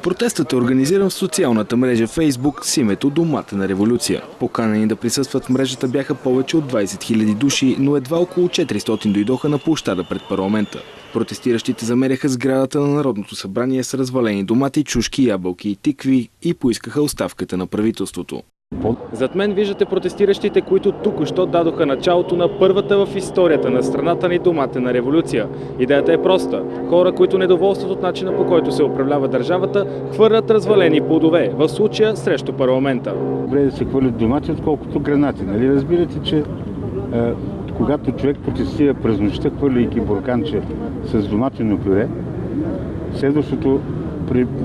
Протестът е организиран в социалната мрежа Facebook с името Домата на революция. Поканени да присъстват в мрежата бяха повече от 20 000 души, но едва около 400 дойдоха на площада пред парламента. Протестиращите замеряха сградата на Народното събрание с развалени домати, чушки, ябълки и тикви и поискаха оставката на правителството. Зад мен виждате протестиращите, които току-що дадоха началото на първата в историята на страната ни доматена революция. Идеята е проста. Хора, които недоволстват от начина, по който се управлява държавата, хвърлят развалени плодове, в случая срещу парламента. Добре да се хвърлят домати, отколкото гранати. Нали разбирате, че когато човек протестира през нощта, хвърляйки бурканче с доматено пюре, следващото,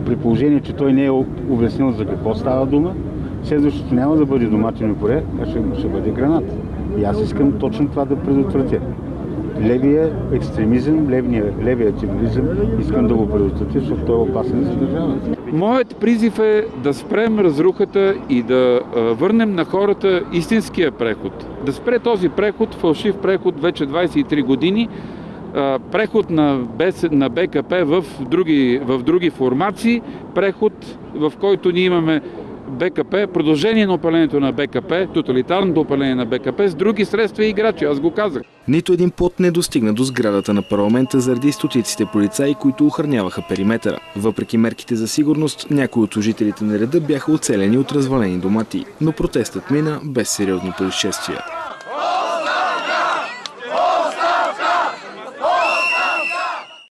при положение, че той не е обяснил за какво става дума, следващото няма да бъде доматено пюре, а ще бъде гранат. И аз искам точно това да предотвратя. Левия екстремизъм, левия тероризъм искам да го предотвратя, защото той е опасен за държавата. Моят призив е да спрем разрухата и да върнем на хората истинския преход. Да спре този преход, фалшив преход вече 23 години, преход на БКП в други формации, преход, в който ние имаме БКП, продължение на управлението на БКП, тоталитарното управление на БКП с други средства и играчи, аз го казах. Нито един плот не достигна до сградата на парламента заради стотиците полицаи, които охраняваха периметъра. Въпреки мерките за сигурност, някои от служителите на реда бяха оцелени от развалени домати, но протестът мина без сериозни происшествия.